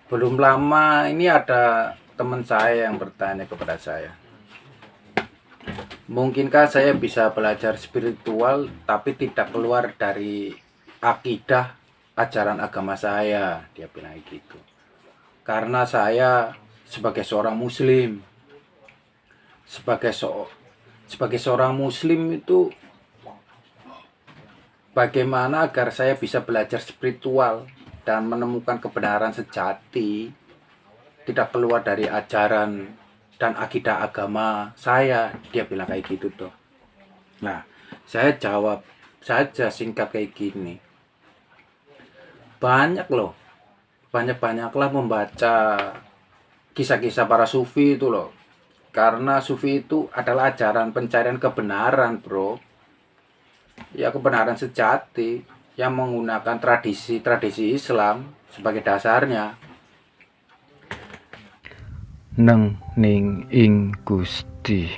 Belum lama ini ada teman saya yang bertanya kepada saya, mungkinkah saya bisa belajar spiritual tapi tidak keluar dari akidah ajaran agama saya? Dia bilang gitu. Karena saya sebagai seorang muslim, sebagai sebagai seorang muslim itu bagaimana agar saya bisa belajar spiritual dan menemukan kebenaran sejati, tidak keluar dari ajaran dan akidah agama saya. Dia bilang kayak gitu tuh. Nah, saya jawab saja singkat kayak gini, banyak loh, banyak-banyaklah membaca kisah-kisah para sufi itu loh, karena sufi itu adalah ajaran pencarian kebenaran, bro. Ya, kebenaran sejati yang menggunakan tradisi-tradisi Islam sebagai dasarnya. Neng ning ing Gusti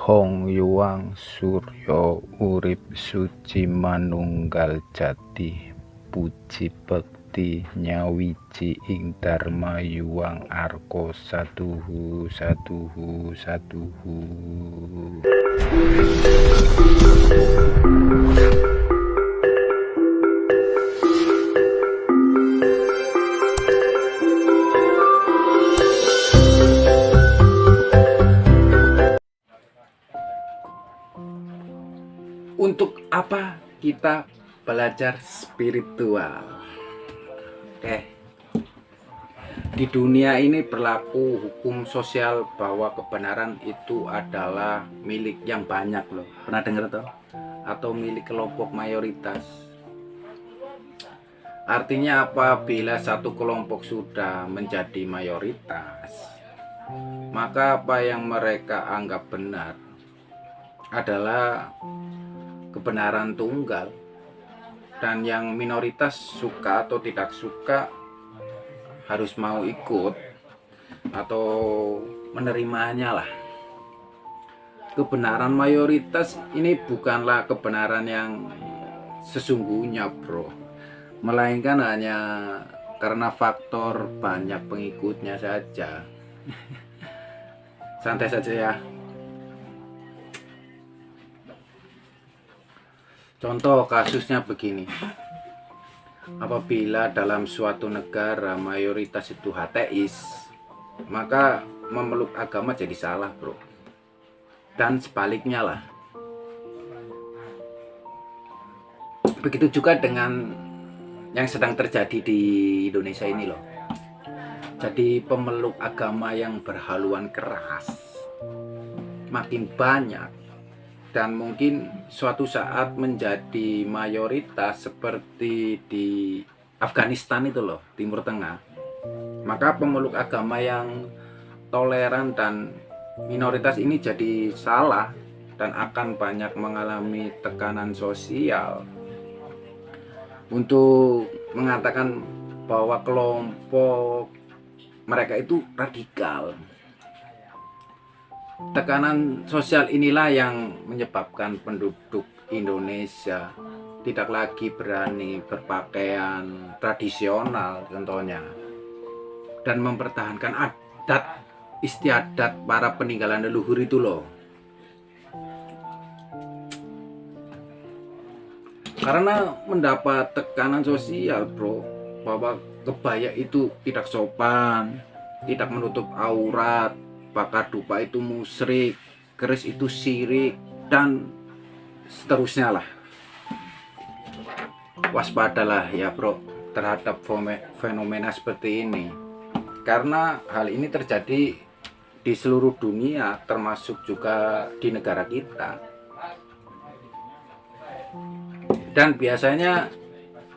Hong Yuang Suryo urip suci manunggal jati puji bekti nyawiji ing Dharma Yuang Arko saduhu saduhu saduhu. Untuk apa kita belajar spiritual? Di dunia ini berlaku hukum sosial bahwa kebenaran itu adalah milik yang banyak loh. Pernah dengar tuh? Atau milik kelompok mayoritas. Artinya apabila satu kelompok sudah menjadi mayoritas, maka apa yang mereka anggap benar adalah kebenaran tunggal, dan yang minoritas suka atau tidak suka harus mau ikut atau menerimanya lah. Kebenaran mayoritas ini bukanlah kebenaran yang sesungguhnya, bro, melainkan hanya karena faktor banyak pengikutnya saja. Santai saja ya. Contoh kasusnya begini, apabila dalam suatu negara mayoritas itu ateis, maka memeluk agama jadi salah, bro. Dan sebaliknya lah. Begitu juga dengan yang sedang terjadi di Indonesia ini loh. Jadi pemeluk agama yang berhaluan keras makin banyak, dan mungkin suatu saat menjadi mayoritas seperti di Afghanistan itu loh, Timur Tengah. Maka pemeluk agama yang toleran dan minoritas ini jadi salah dan akan banyak mengalami tekanan sosial untuk mengatakan bahwa kelompok mereka itu radikal. Tekanan sosial inilah yang menyebabkan penduduk Indonesia tidak lagi berani berpakaian tradisional contohnya, dan mempertahankan adat istiadat para peninggalan leluhur itu loh. Karena mendapat tekanan sosial, bro, bahwa kebaya itu tidak sopan, tidak menutup aurat, bakar dupa itu musyrik, keris itu syirik, dan seterusnya lah. Waspadalah ya, bro, terhadap fenomena seperti ini, karena hal ini terjadi di seluruh dunia, termasuk juga di negara kita. Dan biasanya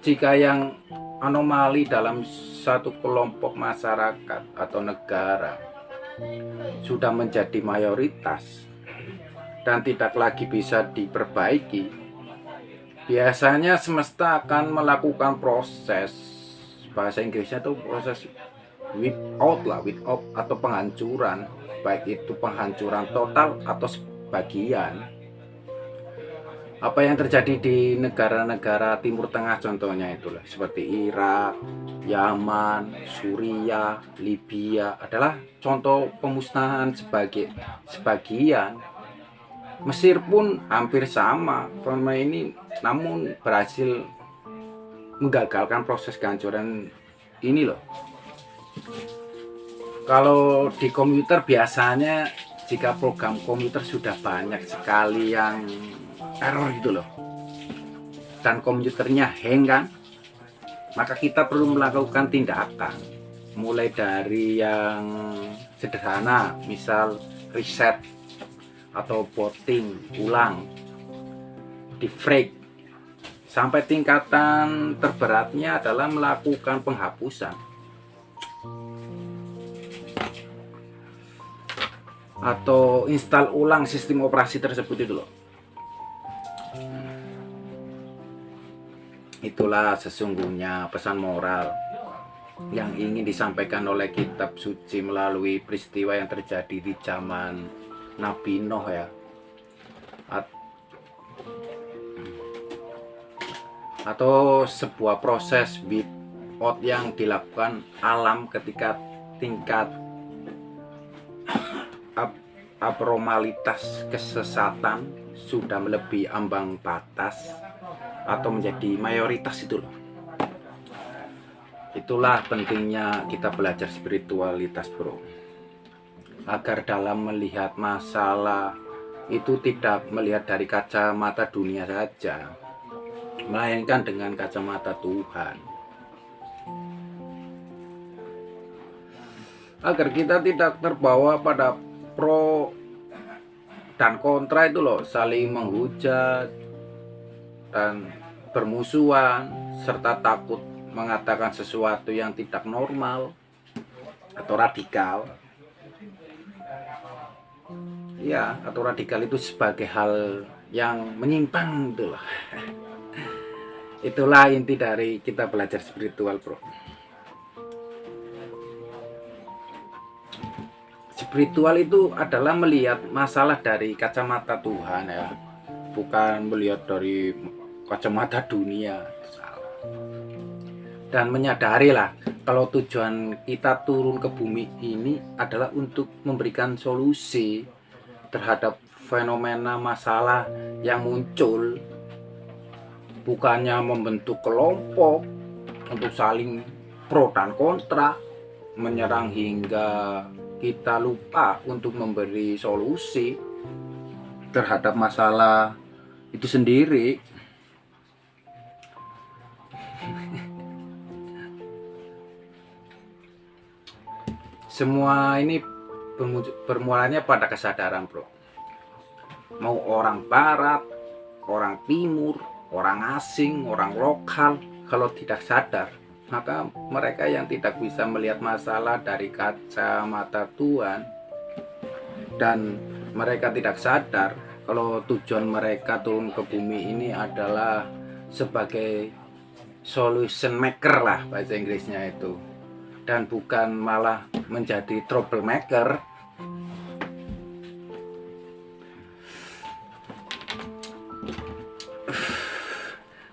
jika yang anomali dalam satu kelompok masyarakat atau negara sudah menjadi mayoritas dan tidak lagi bisa diperbaiki, biasanya semesta akan melakukan proses, bahasa Inggrisnya itu proses without atau penghancuran, baik itu penghancuran total atau sebagian. Apa yang terjadi di negara-negara Timur Tengah contohnya itulah seperti Irak, Yaman, Suriah, Libya adalah contoh pemusnahan sebagian. Mesir pun hampir sama fenomena ini, namun berhasil menggagalkan proses kehancuran ini loh. Kalau di komputer biasanya jika program komputer sudah banyak sekali yang error gitu loh, dan komputernya hang kan, maka kita perlu melakukan tindakan mulai dari yang sederhana, misal reset atau booting ulang, di break, sampai tingkatan terberatnya adalah melakukan penghapusan atau install ulang sistem operasi tersebut itu loh. Itulah sesungguhnya pesan moral yang ingin disampaikan oleh kitab suci melalui peristiwa yang terjadi di zaman Nabi Nuh ya, atau sebuah proses wipe out yang dilakukan alam ketika tingkat abnormalitas kesesatan sudah melebihi ambang batas atau menjadi mayoritas itu loh. Itulah pentingnya kita belajar spiritualitas bro, agar dalam melihat masalah itu tidak melihat dari kacamata dunia saja, melainkan dengan kacamata Tuhan, agar kita tidak terbawa pada pro dan kontra itu loh, saling menghujat dan bermusuhan, serta takut mengatakan sesuatu yang tidak normal atau radikal. Ya, atau radikal itu sebagai hal yang menyimpang gitu loh. Itulah inti dari kita belajar spiritual bro. Spiritual itu adalah melihat masalah dari kacamata Tuhan ya, bukan melihat dari kacamata dunia. Dan menyadari lah kalau tujuan kita turun ke bumi ini adalah untuk memberikan solusi terhadap fenomena masalah yang muncul, bukannya membentuk kelompok untuk saling pro dan kontra, menyerang hingga kita lupa untuk memberi solusi terhadap masalah itu sendiri. Semua ini bermulanya pada kesadaran bro. Mau orang barat, orang timur, orang asing, orang lokal, kalau tidak sadar, maka mereka yang tidak bisa melihat masalah dari kacamata Tuhan, dan mereka tidak sadar kalau tujuan mereka turun ke bumi ini adalah sebagai solution maker lah bahasa Inggrisnya itu, dan bukan malah menjadi troublemaker.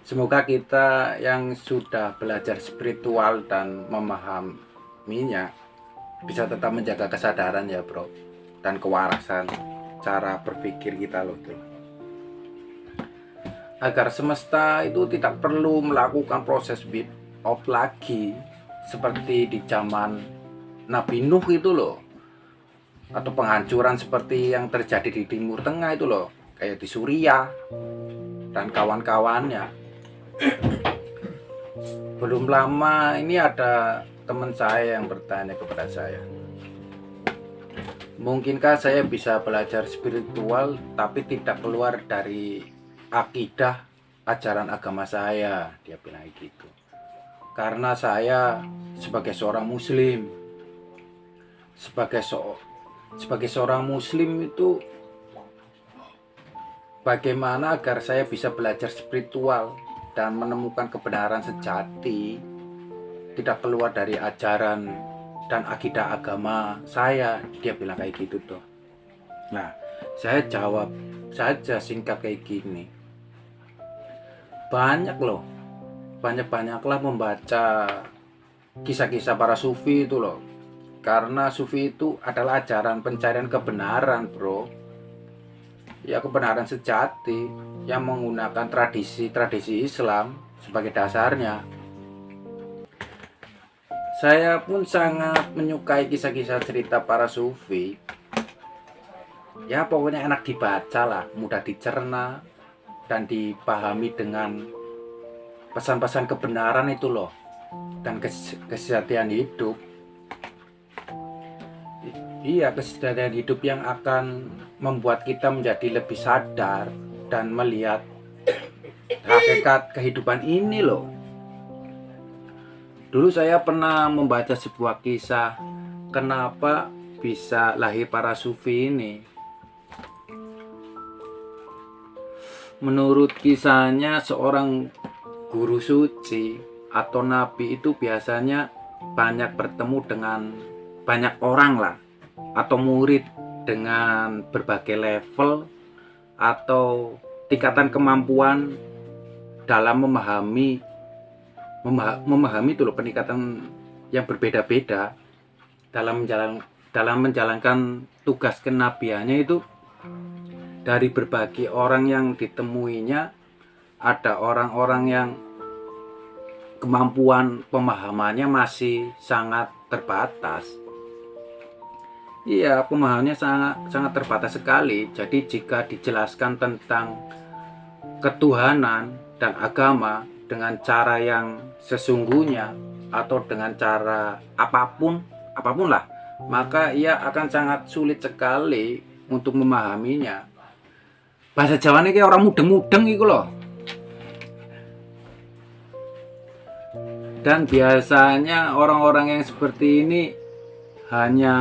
Semoga kita yang sudah belajar spiritual dan memahaminya bisa tetap menjaga kesadaran ya bro, dan kewarasan cara berpikir kita loh tuh, agar semesta itu tidak perlu melakukan proses wipe out lagi seperti di zaman Nabi Nuh itu loh, atau penghancuran seperti yang terjadi di Timur Tengah itu loh, kayak di Suriah dan kawan-kawannya. Belum lama ini ada teman saya yang bertanya kepada saya, mungkinkah saya bisa belajar spiritual tapi tidak keluar dari akidah ajaran agama saya? Dia bilang gitu. Karena saya sebagai seorang muslim, sebagai seorang muslim itu bagaimana agar saya bisa belajar spiritual dan menemukan kebenaran sejati, tidak keluar dari ajaran dan akidah agama saya? Dia bilang kayak gitu tuh. Nah, saya jawab saja singkat kayak gini, banyak loh, banyak-banyaklah membaca kisah-kisah para sufi itu loh. Karena sufi itu adalah ajaran pencarian kebenaran, bro. Ya, kebenaran sejati yang menggunakan tradisi-tradisi Islam sebagai dasarnya. Saya pun sangat menyukai kisah-kisah cerita para sufi. Ya, pokoknya enak dibaca lah, mudah dicerna dan dipahami dengan pesan-pesan kebenaran itu loh, dan kesejatian hidup. Iya, kesejahteraan hidup yang akan membuat kita menjadi lebih sadar dan melihat hakikat kehidupan ini loh. Dulu saya pernah membaca sebuah kisah kenapa bisa lahir para sufi ini. Menurut kisahnya, seorang guru suci atau nabi itu biasanya banyak bertemu dengan banyak orang lah, atau murid dengan berbagai level atau tingkatan kemampuan dalam memahami itu loh, peningkatan yang berbeda-beda dalam menjalankan tugas kenabiannya itu. Dari berbagai orang yang ditemuinya, ada orang-orang yang kemampuan pemahamannya masih sangat terbatas. Iya, pemahamannya sangat terbatas sekali. Jadi jika dijelaskan tentang ketuhanan dan agama dengan cara yang sesungguhnya atau dengan cara apapun lah, maka ia akan sangat sulit sekali untuk memahaminya. Bahasa Jawa ini kayak orang mudeng-mudeng gitu loh. Dan biasanya orang-orang yang seperti ini hanya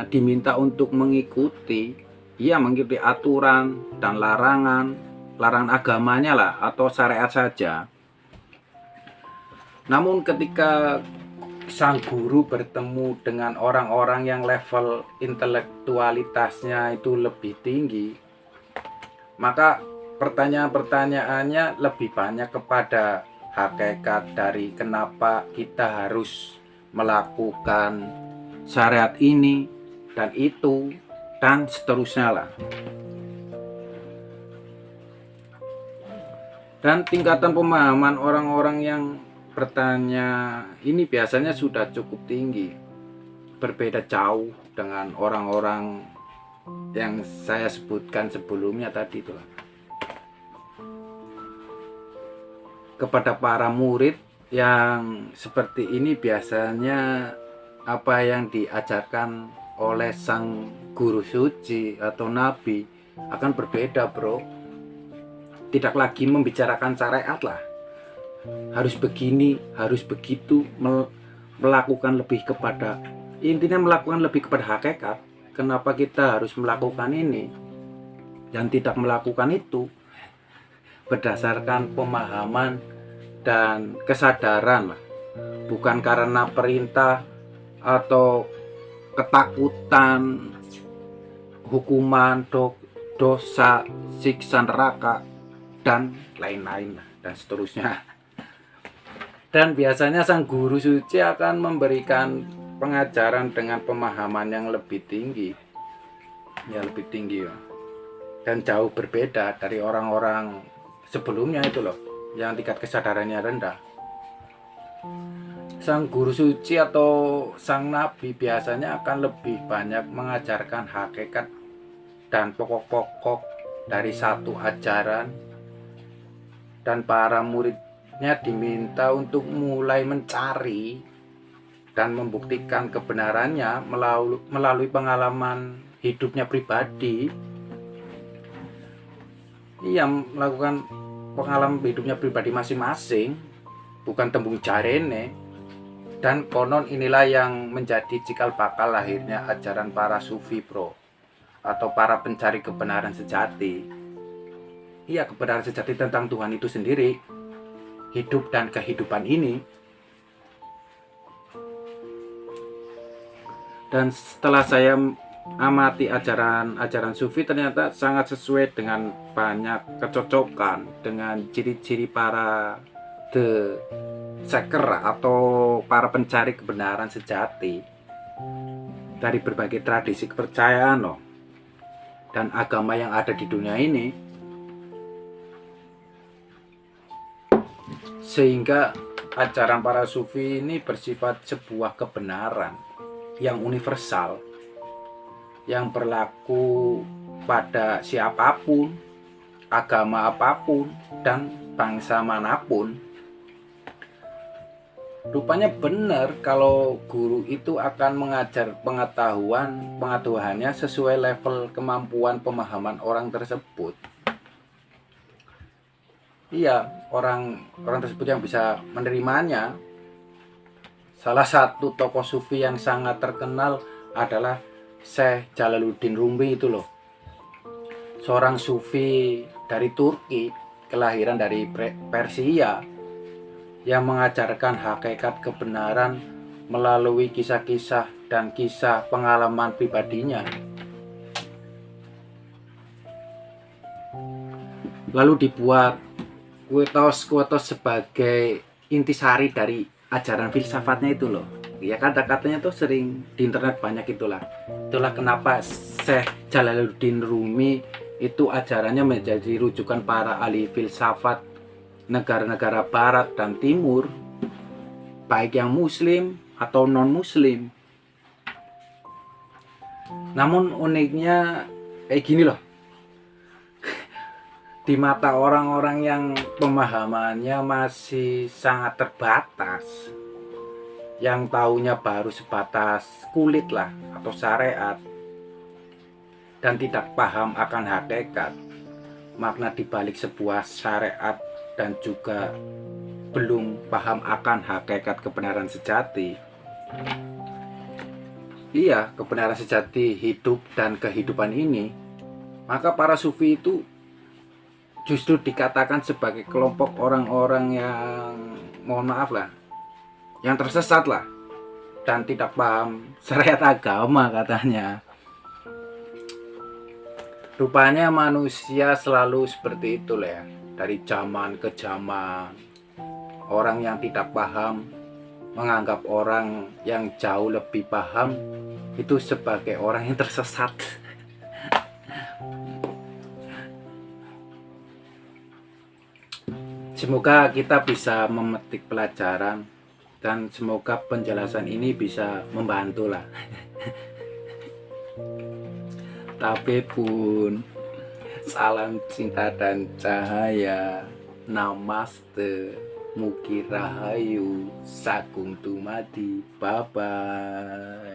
diminta untuk mengikuti aturan dan larangan agamanya lah, atau syariat saja. Namun ketika sang guru bertemu dengan orang-orang yang level intelektualitasnya itu lebih tinggi, maka pertanyaan-pertanyaannya lebih banyak kepada hakikat dari kenapa kita harus melakukan syariat ini dan itu dan seterusnya lah. Dan tingkatan pemahaman orang-orang yang bertanya ini biasanya sudah cukup tinggi, berbeda jauh dengan orang-orang yang saya sebutkan sebelumnya tadi itu. Kepada para murid yang seperti ini, biasanya apa yang diajarkan oleh sang guru suci atau nabi akan berbeda, bro. Tidak lagi membicarakan syariat lah, harus begini, harus begitu, melakukan lebih kepada hakikat. Kenapa kita harus melakukan ini dan tidak melakukan itu berdasarkan pemahaman dan kesadaran, bukan karena perintah atau ketakutan, hukuman, dosa, siksa neraka dan lain-lain dan seterusnya. Dan biasanya sang guru suci akan memberikan pengajaran dengan pemahaman yang lebih tinggi, dan jauh berbeda dari orang-orang sebelumnya itu loh, yang tingkat kesadarannya rendah. Sang guru suci atau sang nabi biasanya akan lebih banyak mengajarkan hakikat dan pokok-pokok dari satu ajaran, dan para muridnya diminta untuk mulai mencari dan membuktikan kebenarannya melalui pengalaman hidupnya pribadi. Ia melakukan pengalaman hidupnya pribadi masing-masing, bukan tembung jarene. Dan konon inilah yang menjadi cikal bakal lahirnya ajaran para sufi, bro, atau para pencari kebenaran sejati. Iya, kebenaran sejati tentang Tuhan itu sendiri, hidup dan kehidupan ini. Dan setelah saya amati ajaran sufi, ternyata sangat sesuai dengan banyak kecocokan dengan ciri-ciri para the seeker atau para pencari kebenaran sejati dari berbagai tradisi kepercayaan loh dan agama yang ada di dunia ini, sehingga ajaran para sufi ini bersifat sebuah kebenaran yang universal yang berlaku pada siapapun, agama apapun, dan bangsa manapun. Rupanya benar kalau guru itu akan mengajar pengetahuannya sesuai level kemampuan pemahaman orang tersebut. Iya, orang tersebut yang bisa menerimanya. Salah satu tokoh sufi yang sangat terkenal adalah Syekh Jalaluddin Rumi itu loh. Seorang sufi dari Turki, kelahiran dari Persia, yang mengajarkan hakikat kebenaran melalui kisah-kisah dan kisah pengalaman pribadinya. Lalu dibuat kuotos sebagai intisari dari ajaran filsafatnya itu loh. Ya kata-katanya tuh sering di internet banyak itulah. Itulah kenapa Syekh Jalaluddin Rumi itu ajarannya menjadi rujukan para ahli filsafat negara-negara barat dan timur, baik yang muslim atau non-muslim. Namun uniknya gini loh, di mata orang-orang yang pemahamannya masih sangat terbatas, yang taunya baru sebatas kulit lah atau syariat, dan tidak paham akan hakikat, makna dibalik sebuah syariat, dan juga belum paham akan hakikat kebenaran sejati. Iya, kebenaran sejati hidup dan kehidupan ini. Maka para sufi itu justru dikatakan sebagai kelompok orang-orang yang, mohon maaf lah, yang tersesat lah dan tidak paham syariat agama katanya. Rupanya manusia selalu seperti itu lah ya. Dari zaman ke zaman, orang yang tidak paham menganggap orang yang jauh lebih paham itu sebagai orang yang tersesat. Semoga kita bisa memetik pelajaran dan semoga penjelasan ini bisa membantu lah. Tapi pun salam cinta dan cahaya. Namaste. Mugi rahayu. Sagung dumadi. Bye bye.